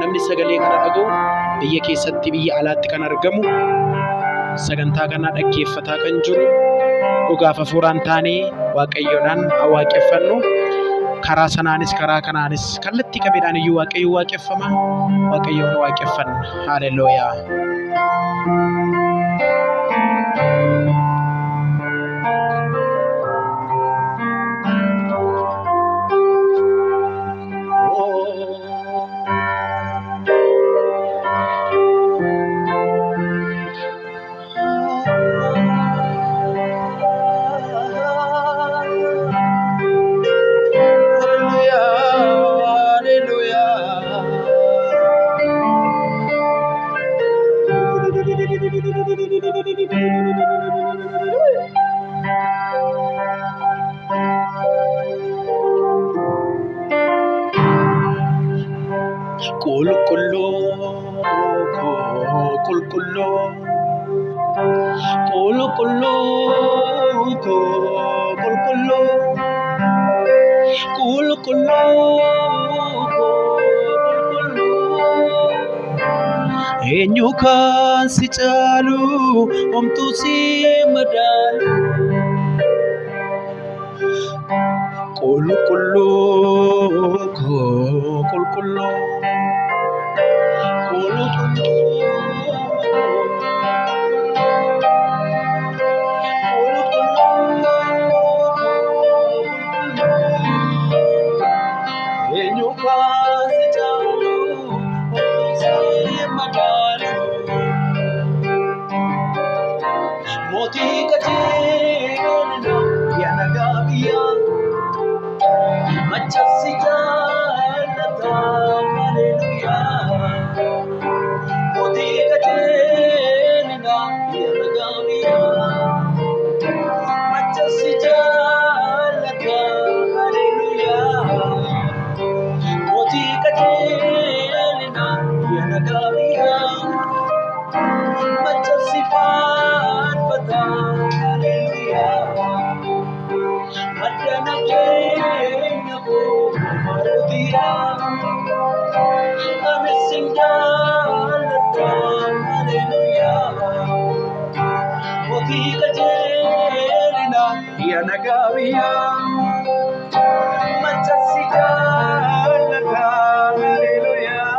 namni sagalee kana dhaga'u biyya keessatti biyya alaatti kan argamu sagantaa kana dhaggeeffataa kan jiru dhugaaf hafuuraan taanee waaqayyoodhaan waaqeffannu. Karaa sanaanis karaa kanaanis kallattii qabeedhaan iyyuu waaqayyo waaqeffama. Waaqayyoon waaqeffanna. Haalelooyaa. Eenyu kan si caalu homtuu si madaalu qulqulluu qulqulluu eenyu kan si caalu homtuu si madaalu mootii qajeelina yaa nagaa biyyaa machasi jaalata. Hallelujah. Mootii qajeelina yaa nagaa biyyaa machasi jaalata. Hallelujah. Mootii qajeelina yaa nagaa biyyaa machasi faarfata. Hallelujah. Madana keenya koo maruutiyaa amesin jaalata. Hallelujah. Mootii qajeelina yaa nagaa biyyaa machasi jaalata. Hallelujah.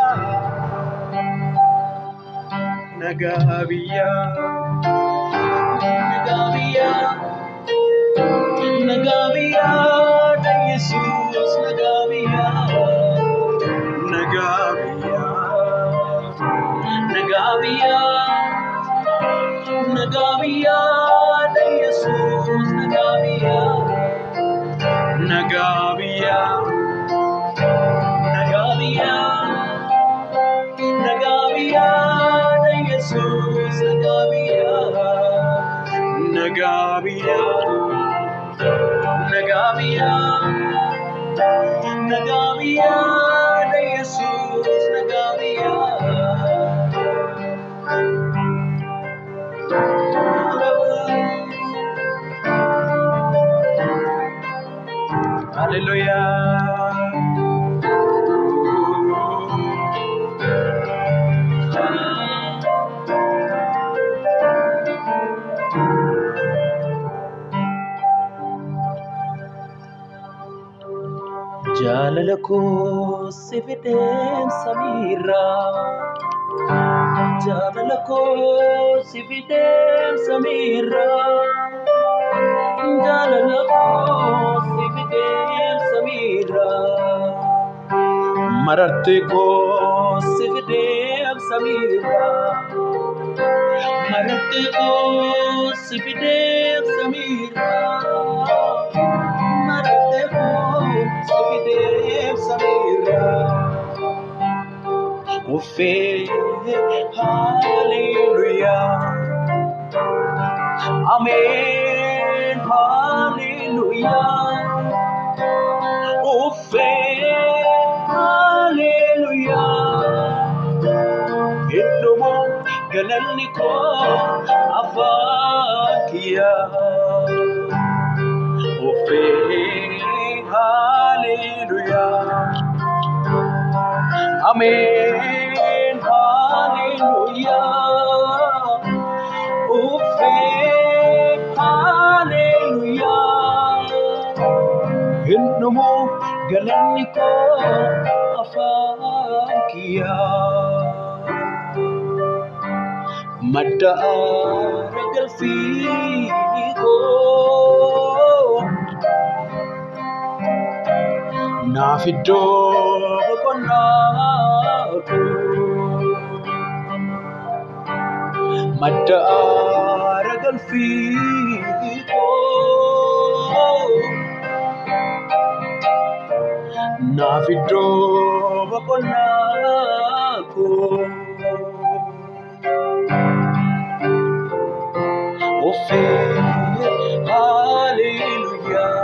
Nagaa biyyaa Nagabia, da Jesus, Nagabia, Nagabia, Nagabia, Nagabia, da Jesus, Nagabia, Nagabia, Nagabia, Nagabia, da Jesus, Nagabia, Nagabia. Nagabia, Nagabia, de Jesus, Nagabia. Hallelujah. Jaalala koo si fideen samiirraa, jaalala koo si fideen samiirraa, jaalala koo si fideen samiirraa, mararte koo si fideen samiirraa, mararte koo si fideen samiirraa. Hallelujah. Amen. Hallelujah. Hallelujah. Innumo galalli ko afakiya. Hallelujah. Amen. galanni koo afaan kiyyaa madda aara galfii koo naaf iddoo boqonnaa koo madda aara galfii koo naaf iddoo boqonnaa koo hallelujah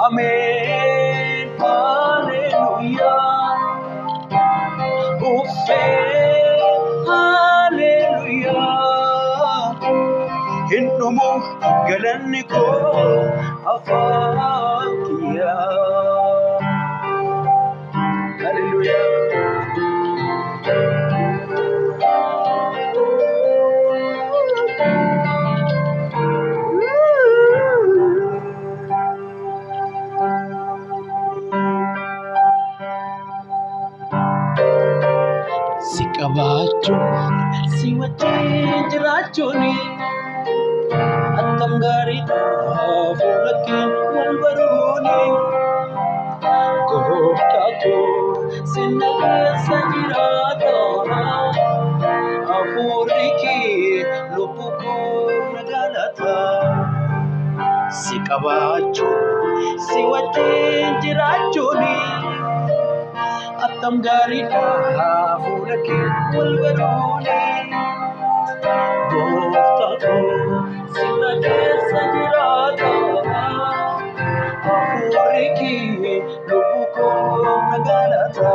amen hallelujah hallelujah hindumu galanni koo afaan kiyyaa hallelujah si qabaachuun si wajjin jiraachuun attam gaariidha fuula kee wal baruuni gooftaa koo si na keessa jiraata hafuurri kee lubbuu koo na galata si qabaachuun si wajjin jiraachuun attam gaariidha fuula kee wal baruuni gooftaa koo si na keessa jiraata hafuurri kee lubbuu koo na galata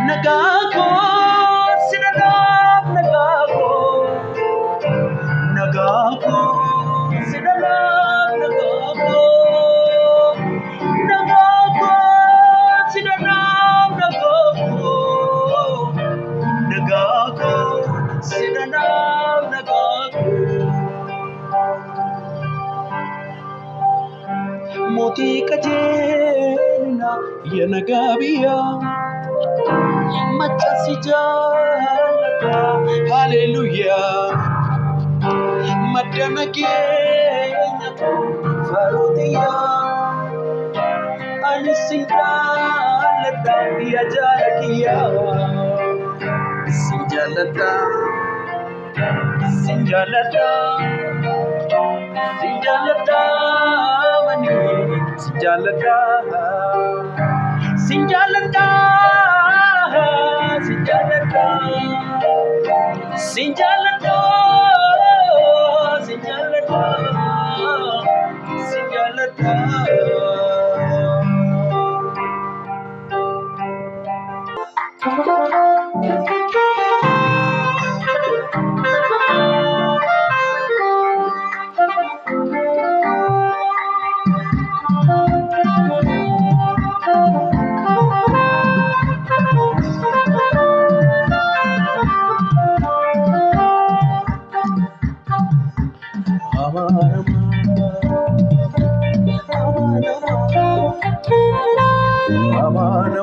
nagaa koo si dhadhaaf nagaa koo si dhadhaaf nagaa koo Moti kajelna ya nagabiya machasi jalata hallelujah madana kenya farudiya anisingalata ya jalakiya sinjalata mani sinjalata Aman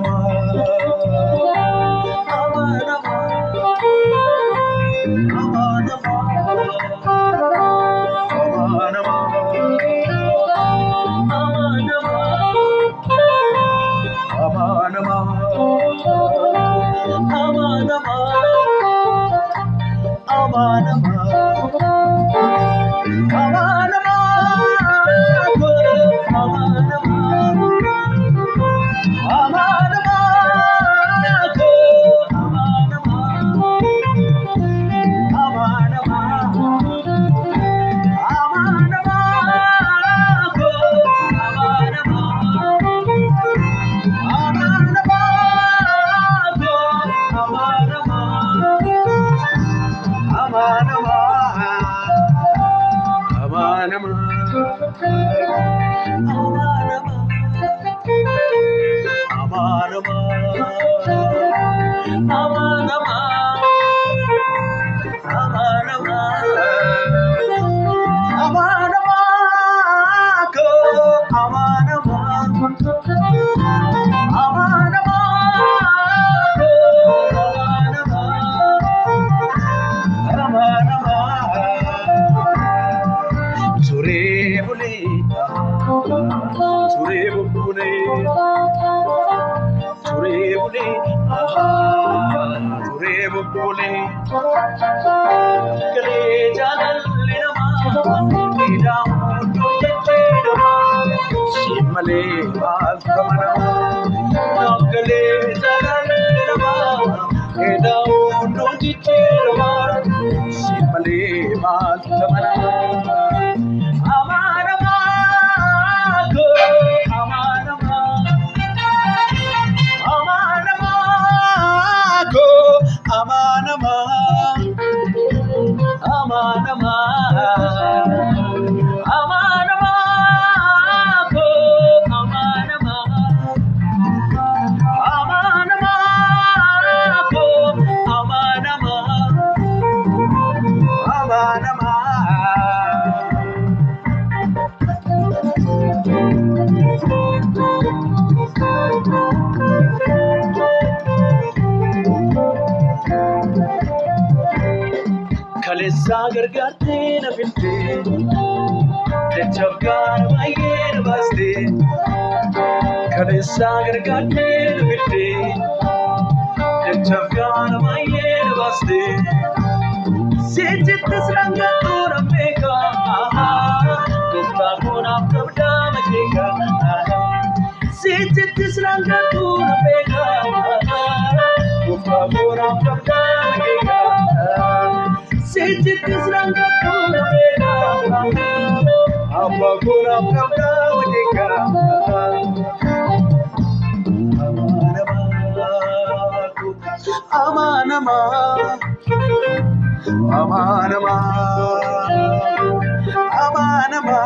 Ture bule, ture bule. Kale jalan lama, ida mudo jechera. Simale bal kamana, kale jalan lama, ida mudo jechera. Simale bal kamana. Amanama, go amanama. Amanama, go amanama, amanama, amanama, go amanama, amanama, go amanama, amanama. Kalesa gargarte na filte, dachafgar mayer baste. Kalesa gargarte na filte, dachafgar mayer baste. Sejit sranga tura meka, gopta kona kabda makeka. Sejit sranga tura meka, gopta kona kabda makeka. Sejit sranga tura meka, amma kona kabda makeka. Amanama, amanama, amanama,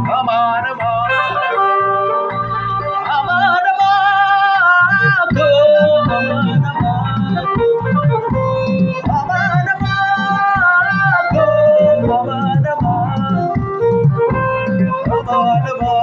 amanama, amanama, go amanama, amanama, go amanama, amanama.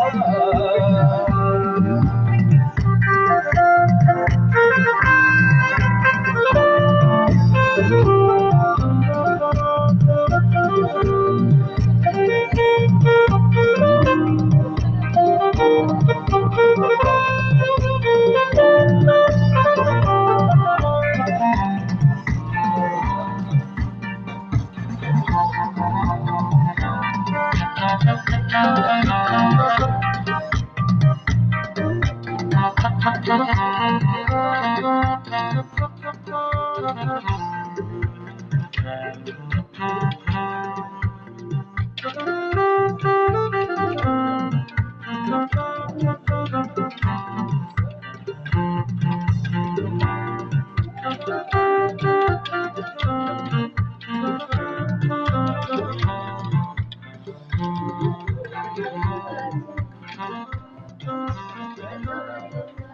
Thank you.